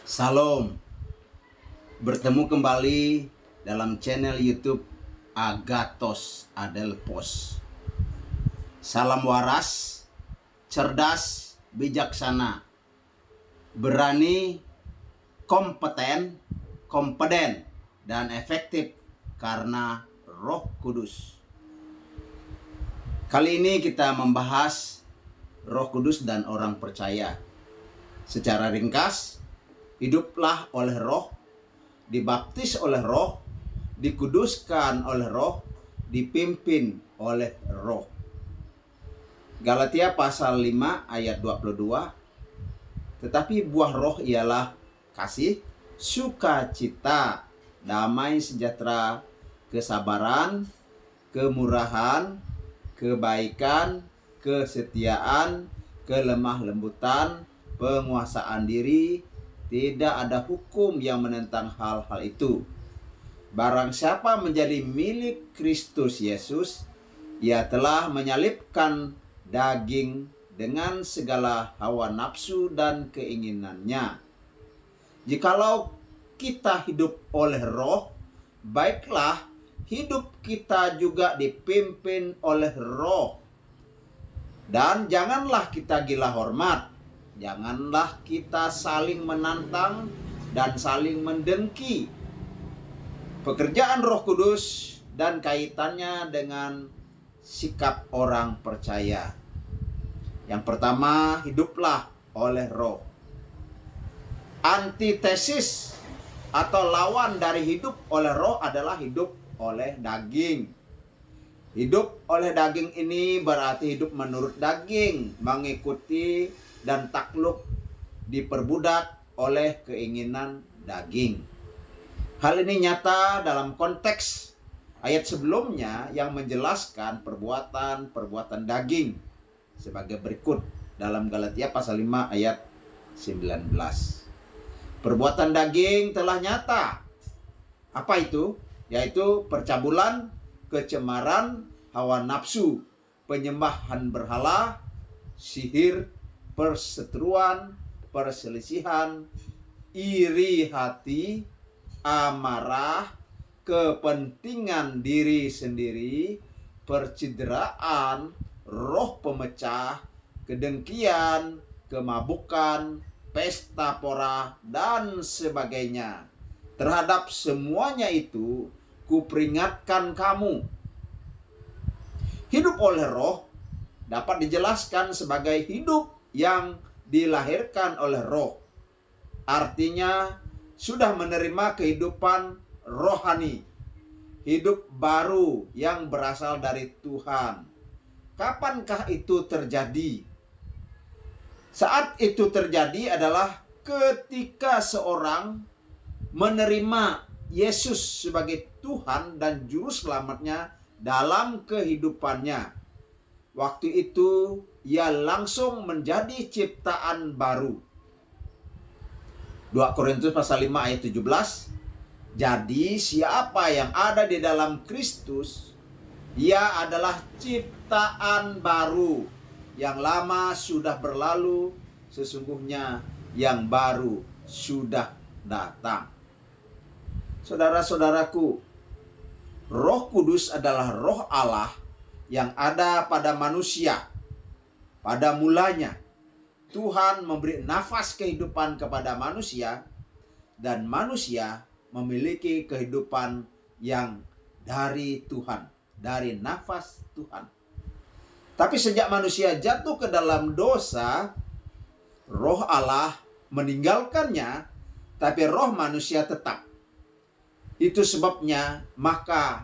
Salam, bertemu kembali dalam channel YouTube Agathos Adelphos. Salam waras, cerdas, bijaksana, berani, kompeten, dan efektif karena Roh Kudus. Kali ini kita membahas Roh Kudus dan orang percaya. Secara ringkas, hiduplah oleh Roh, dibaptis oleh Roh, dikuduskan oleh Roh, dipimpin oleh Roh. Galatia pasal 5 ayat 22. Tetapi buah Roh ialah kasih, sukacita, damai sejahtera, kesabaran, kemurahan, kebaikan, kesetiaan, kelemah lembutan, penguasaan diri. Tidak ada hukum yang menentang hal-hal itu. Barang siapa menjadi milik Kristus Yesus, ia telah menyalibkan daging dengan segala hawa nafsu dan keinginannya. Jikalau kita hidup oleh Roh, baiklah hidup kita juga dipimpin oleh Roh. Dan janganlah kita gila hormat. Janganlah kita saling menantang dan saling mendengki. Pekerjaan Roh Kudus dan kaitannya dengan sikap orang percaya. Yang pertama, hiduplah oleh Roh. Antitesis atau lawan dari hidup oleh Roh adalah hidup oleh daging. Hidup oleh daging ini berarti hidup menurut daging, mengikuti dan takluk diperbudak oleh keinginan daging. Hal ini nyata dalam konteks ayat sebelumnya yang menjelaskan perbuatan daging sebagai berikut dalam Galatia pasal 5 ayat 19. Perbuatan daging telah nyata. Apa itu? Yaitu percabulan, kecemaran, hawa nafsu, penyembahan berhala, sihir, perseteruan, perselisihan, iri hati, amarah, kepentingan diri sendiri, percideraan, roh pemecah, kedengkian, kemabukan, pesta pora, dan sebagainya. Terhadap semuanya itu, kuperingatkan kamu. Hidup oleh Roh dapat dijelaskan sebagai hidup yang dilahirkan oleh Roh. Artinya sudah menerima kehidupan rohani, hidup baru yang berasal dari Tuhan. Kapankah itu terjadi? Saat itu terjadi adalah ketika seorang menerima Yesus sebagai Tuhan dan Juru Selamatnya dalam kehidupannya. Waktu itu ia langsung menjadi ciptaan baru. 2 Korintus pasal 5 ayat 17. Jadi siapa yang ada di dalam Kristus, ia adalah ciptaan baru. Yang lama sudah berlalu, sesungguhnya yang baru sudah datang. Saudara-saudaraku, Roh Kudus adalah Roh Allah yang ada pada manusia. Pada mulanya, Tuhan memberi nafas kehidupan kepada manusia, dan manusia memiliki kehidupan yang dari Tuhan, dari nafas Tuhan. Tapi sejak manusia jatuh ke dalam dosa, Roh Allah meninggalkannya, tapi roh manusia tetap. Itu sebabnya, maka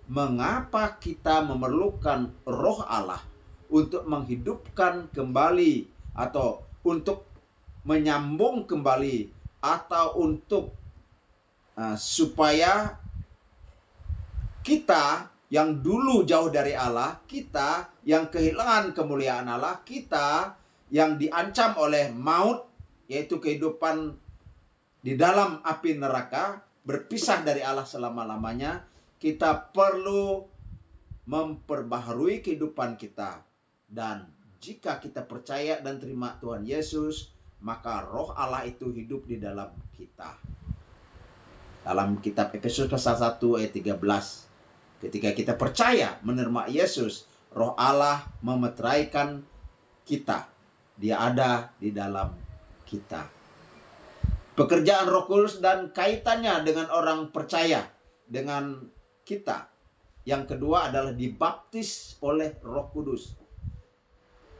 mengapa kita memerlukan Roh Allah untuk menghidupkan kembali, atau untuk menyambung kembali, atau untuk supaya kita yang dulu jauh dari Allah, kita yang kehilangan kemuliaan Allah, kita yang diancam oleh maut, yaitu kehidupan di dalam api neraka, berpisah dari Allah selama-lamanya, kita perlu memperbaharui kehidupan kita. Dan jika kita percaya dan terima Tuhan Yesus, maka roh Allah itu hidup di dalam kita. Dalam kitab Efesus pasal 1 ayat 13, ketika kita percaya menerima Yesus, roh Allah memeteraikan kita. Dia ada di dalam kita. Pekerjaan Roh Kudus dan kaitannya dengan orang percaya, dengan kita. Yang kedua adalah dibaptis oleh Roh Kudus.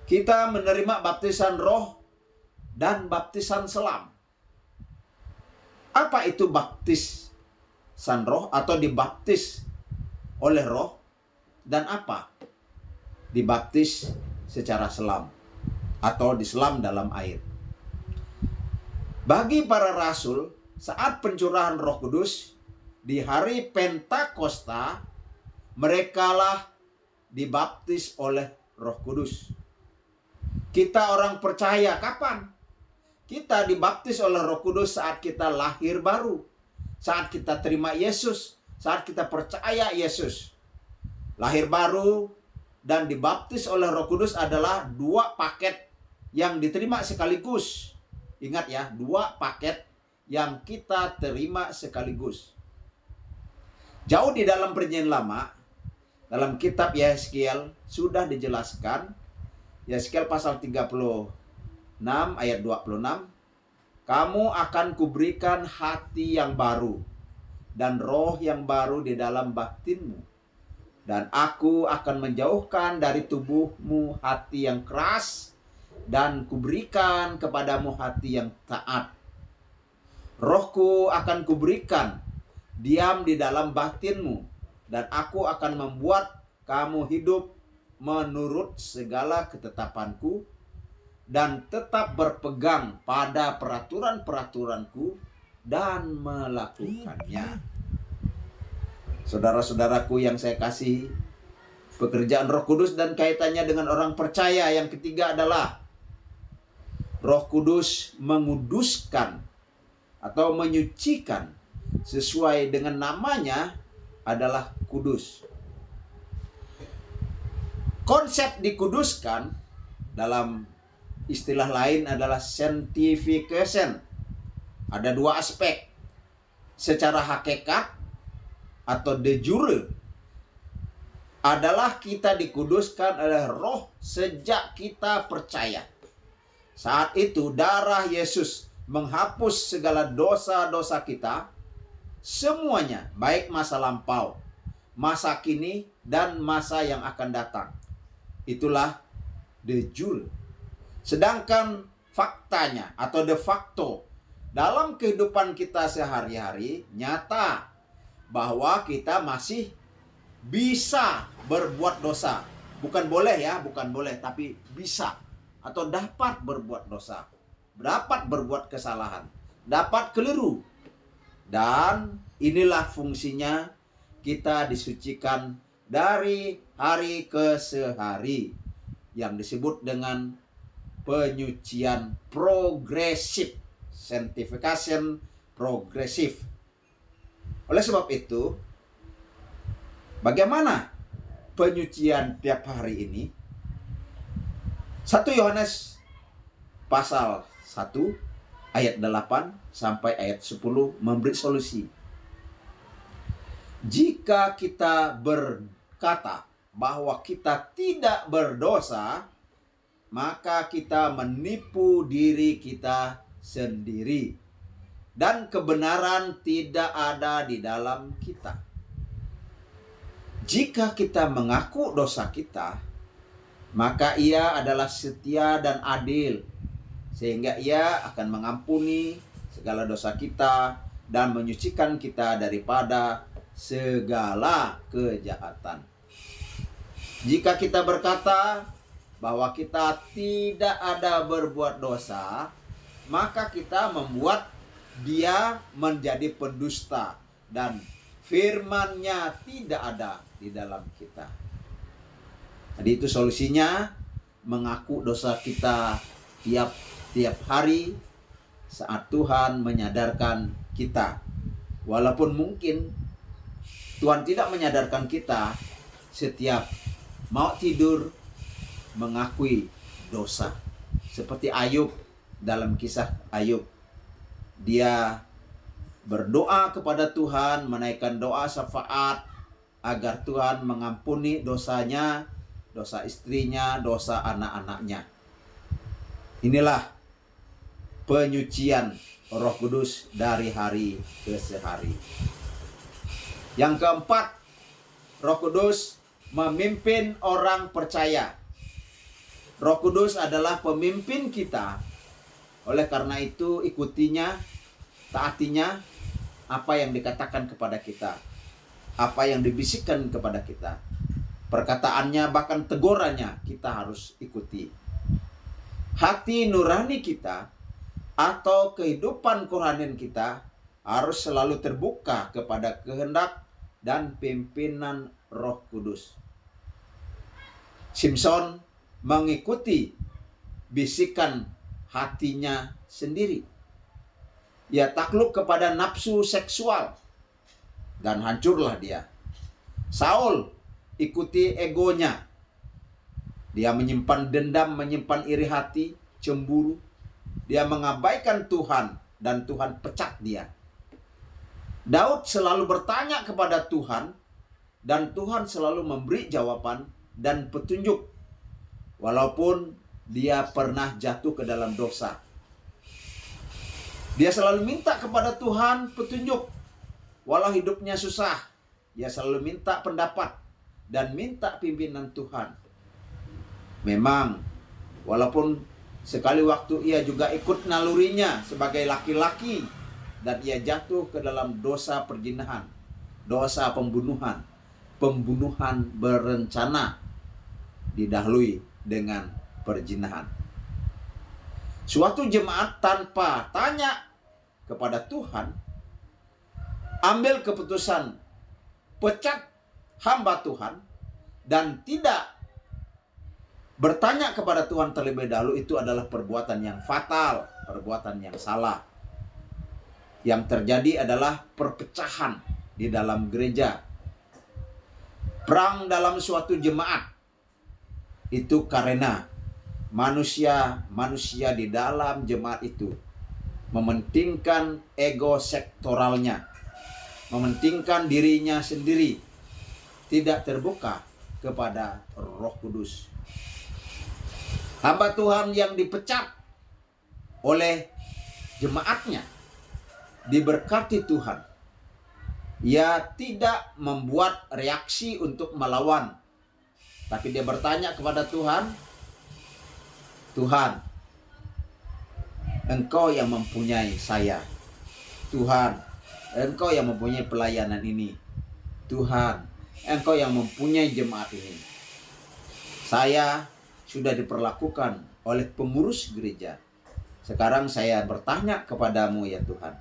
Kita menerima baptisan roh dan baptisan selam. Apa itu baptisan roh atau dibaptis oleh roh, dan apa dibaptis secara selam atau diselam dalam air? Bagi para rasul, saat pencurahan Roh Kudus di hari Pentakosta, merekalah dibaptis oleh Roh Kudus. Kita orang percaya kapan? Kita dibaptis oleh Roh Kudus saat kita lahir baru, saat kita terima Yesus, saat kita percaya Yesus. Lahir baru dan dibaptis oleh Roh Kudus adalah dua paket yang diterima sekaligus. Ingat ya, dua paket yang kita terima sekaligus. Jauh di dalam Perjanjian Lama, dalam kitab Yehezkiel sudah dijelaskan, Yehezkiel pasal 36 ayat 26, kamu akan kuberikan hati yang baru dan roh yang baru di dalam batinmu. Dan aku akan menjauhkan dari tubuhmu hati yang keras dan kuberikan kepadamu hati yang taat. Rohku akan kuberikan diam di dalam batinmu, dan aku akan membuat kamu hidup menurut segala ketetapanku dan tetap berpegang pada peraturan-peraturanku dan melakukannya. Saudara-saudaraku yang saya kasihi, pekerjaan Roh Kudus dan kaitannya dengan orang percaya yang ketiga adalah Roh Kudus menguduskan atau menyucikan, sesuai dengan namanya adalah kudus. Konsep dikuduskan dalam istilah lain adalah sanctification. Ada dua aspek. Secara hakikat atau de jure adalah kita dikuduskan oleh Roh sejak kita percaya. Saat itu darah Yesus menghapus segala dosa-dosa kita, semuanya, baik masa lampau, masa kini, dan masa yang akan datang. Itulah de jure. Sedangkan faktanya atau de facto dalam kehidupan kita sehari-hari nyata bahwa kita masih bisa berbuat dosa. Bukan boleh ya, bukan boleh, tapi bisa atau dapat berbuat dosa, dapat berbuat kesalahan, dapat keliru. Dan inilah fungsinya kita disucikan dari hari ke sehari, yang disebut dengan penyucian progresif, sanctification progresif. Oleh sebab itu, bagaimana penyucian tiap hari ini? 1 Yohanes pasal 1 ayat 8 sampai ayat 10 memberi solusi. Jika kita berkata bahwa kita tidak berdosa, maka kita menipu diri kita sendiri, dan kebenaran tidak ada di dalam kita. Jika kita mengaku dosa kita, maka Ia adalah setia dan adil, sehingga Ia akan mengampuni segala dosa kita dan menyucikan kita daripada segala kejahatan. Jika kita berkata bahwa kita tidak ada berbuat dosa, maka kita membuat Dia menjadi pendusta dan firman-Nya tidak ada di dalam kita. Jadi itu solusinya, mengaku dosa kita tiap hari saat Tuhan menyadarkan kita. Walaupun mungkin Tuhan tidak menyadarkan kita setiap mau tidur mengakui dosa. Seperti Ayub dalam kisah Ayub. Dia berdoa kepada Tuhan, menaikkan doa syafaat agar Tuhan mengampuni dosanya, dosa istrinya, dosa anak-anaknya. Inilah penyucian Roh Kudus dari hari ke hari. Yang keempat, Roh Kudus memimpin orang percaya. Roh Kudus adalah pemimpin kita. Oleh karena itu, ikutinya, taatinya apa yang dikatakan kepada kita, apa yang dibisikkan kepada kita. Perkataannya, bahkan tegurannya, kita harus ikuti. Hati nurani kita atau kehidupan kerohanian kita harus selalu terbuka kepada kehendak dan pimpinan Roh Kudus. Simson mengikuti bisikan hatinya sendiri. Ia takluk kepada nafsu seksual dan hancurlah dia. Saul ikuti egonya. Dia menyimpan dendam, menyimpan iri hati, cemburu. Dia mengabaikan Tuhan dan Tuhan pecat dia. Daud selalu bertanya kepada Tuhan dan Tuhan selalu memberi jawaban dan petunjuk. Walaupun dia pernah jatuh ke dalam dosa. Dia selalu minta kepada Tuhan petunjuk. Walau hidupnya susah, dia selalu minta pendapat dan minta pimpinan Tuhan. Memang, walaupun sekali waktu ia juga ikut nalurinya sebagai laki-laki dan ia jatuh ke dalam dosa perzinahan, dosa pembunuhan, pembunuhan berencana didahului dengan perzinahan. Suatu jemaat tanpa tanya kepada Tuhan ambil keputusan pecat hamba Tuhan dan tidak bertanya kepada Tuhan terlebih dahulu. Itu adalah perbuatan yang fatal, perbuatan yang salah. Yang terjadi adalah perpecahan di dalam gereja. Perang dalam suatu jemaat itu karena manusia di dalam jemaat itu mementingkan ego sektoralnya, mementingkan dirinya sendiri, tidak terbuka kepada Roh Kudus. Hamba Tuhan yang dipecat oleh jemaatnya diberkati Tuhan. Ia tidak membuat reaksi untuk melawan, tapi dia bertanya kepada Tuhan, Tuhan, Engkau yang mempunyai saya. Tuhan, Engkau yang mempunyai pelayanan ini. Tuhan, Engkau yang mempunyai jemaat ini. Saya sudah diperlakukan oleh pengurus gereja. Sekarang saya bertanya kepadamu ya Tuhan,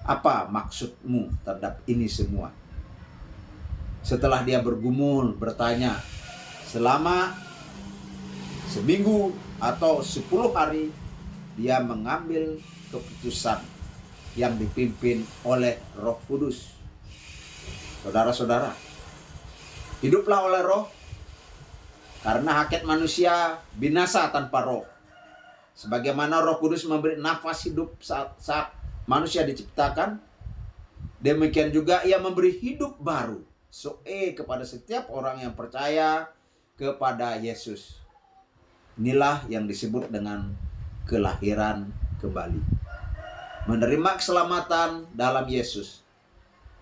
apa maksudmu terhadap ini semua? Setelah dia bergumul, bertanya, selama seminggu atau 10 hari, dia mengambil keputusan yang dipimpin oleh Roh Kudus. Saudara-saudara, hiduplah oleh Roh, karena hakikat manusia binasa tanpa roh. Sebagaimana Roh Kudus memberi nafas hidup saat manusia diciptakan, demikian juga ia memberi hidup baru kepada setiap orang yang percaya kepada Yesus. Inilah yang disebut dengan kelahiran kembali. Menerima keselamatan dalam Yesus.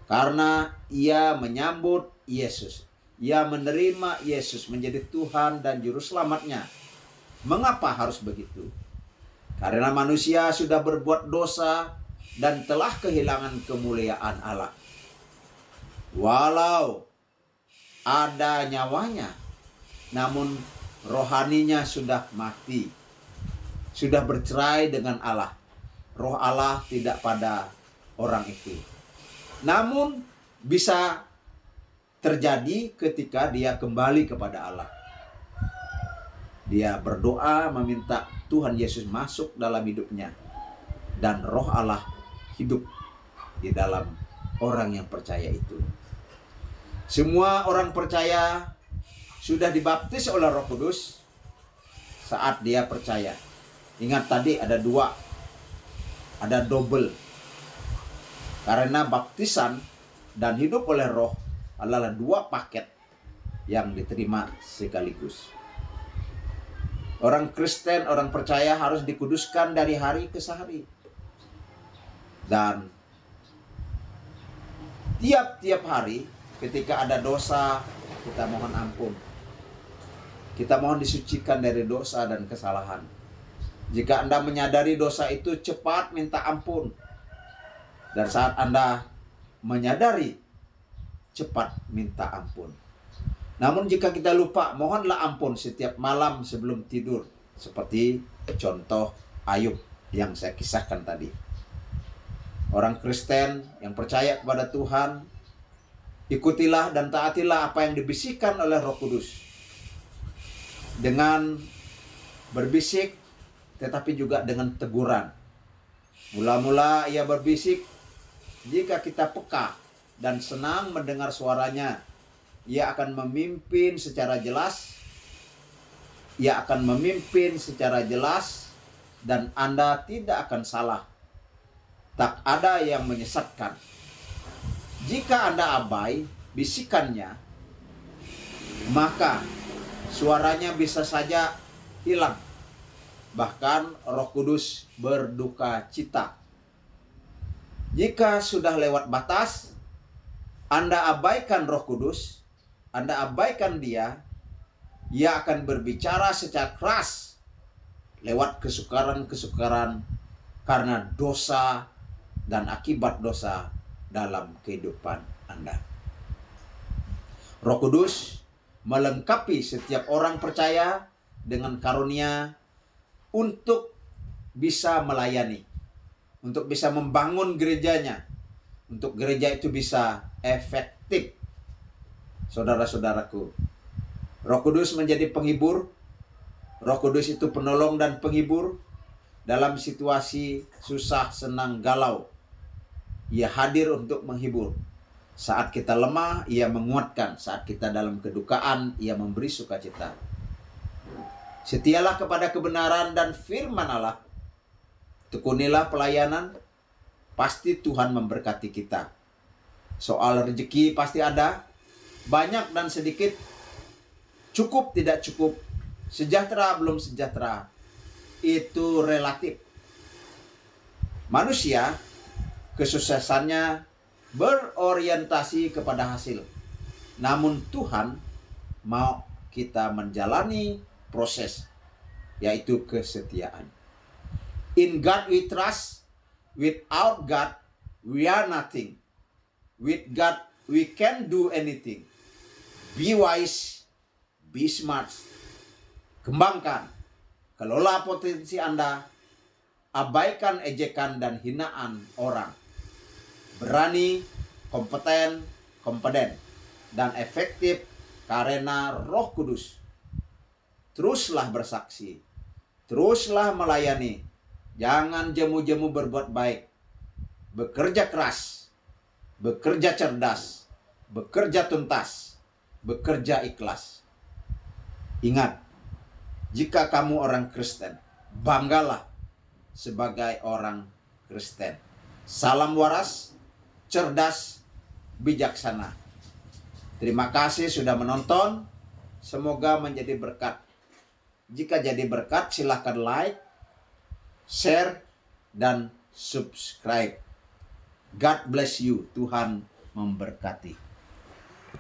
Karena ia menyambut Yesus. Ia menerima Yesus menjadi Tuhan dan Juru Selamatnya. Mengapa harus begitu? Karena manusia sudah berbuat dosa dan telah kehilangan kemuliaan Allah. Walau ada nyawanya, namun rohaninya sudah mati. Sudah bercerai dengan Allah. Roh Allah tidak pada orang itu. Namun bisa terjadi ketika dia kembali kepada Allah. Dia berdoa meminta Tuhan Yesus masuk dalam hidupnya. Dan Roh Allah hidup di dalam orang yang percaya itu. Semua orang percaya sudah dibaptis oleh Roh Kudus saat dia percaya. Ingat tadi ada dua, ada double. Karena baptisan dan hidup oleh roh adalah dua paket yang diterima sekaligus. Orang Kristen, orang percaya harus dikuduskan dari hari ke hari. Dan tiap-tiap hari ketika ada dosa, kita mohon ampun. Kita mohon disucikan dari dosa dan kesalahan. Jika Anda menyadari dosa itu, cepat minta ampun. Dan saat Anda menyadari, cepat minta ampun. Namun jika kita lupa, mohonlah ampun setiap malam sebelum tidur. Seperti contoh Ayub yang saya kisahkan tadi. Orang Kristen yang percaya kepada Tuhan, ikutilah dan taatilah apa yang dibisikkan oleh Roh Kudus. Dengan berbisik, tetapi juga dengan teguran. Mula-mula ia berbisik, jika kita peka dan senang mendengar suaranya, ia akan memimpin secara jelas. Ia akan memimpin secara jelas dan Anda tidak akan salah. Tak ada yang menyesatkan. Jika Anda abai bisikannya, maka suaranya bisa saja hilang. Bahkan Roh Kudus berduka cita. Jika sudah lewat batas, Anda abaikan Roh Kudus, Anda abaikan Dia, Ia akan berbicara secara keras lewat kesukaran-kesukaran karena dosa dan akibat dosa dalam kehidupan Anda. Roh Kudus melengkapi setiap orang percaya dengan karunia untuk bisa melayani, untuk bisa membangun gerejanya, untuk gereja itu bisa efektif. Saudara-saudaraku, Roh Kudus menjadi penghibur. Roh Kudus itu penolong dan penghibur dalam situasi susah, senang, galau. Ia hadir untuk menghibur. Saat kita lemah, Ia menguatkan. Saat kita dalam kedukaan, Ia memberi sukacita. Setialah kepada kebenaran dan firman Allah. Tekunilah pelayanan. Pasti Tuhan memberkati kita. Soal rezeki pasti ada. Banyak dan sedikit. Cukup tidak cukup. Sejahtera belum sejahtera. Itu relatif. Manusia kesuksesannya berorientasi kepada hasil. Namun Tuhan mau kita menjalani proses, yaitu kesetiaan. In God we trust. Without God we are nothing. With God we can do anything. Be wise, be smart. Kembangkan, kelola potensi Anda, abaikan ejekan dan hinaan orang. Berani, kompeten, dan efektif karena Roh Kudus. Teruslah bersaksi, teruslah melayani, jangan jemu-jemu berbuat baik, bekerja keras, bekerja cerdas, bekerja tuntas, bekerja ikhlas. Ingat, jika kamu orang Kristen, banggalah sebagai orang Kristen. Salam waras, cerdas, bijaksana. Terima kasih sudah menonton. Semoga menjadi berkat. Jika jadi berkat, silakan like, share, dan subscribe. God bless you. Tuhan memberkati.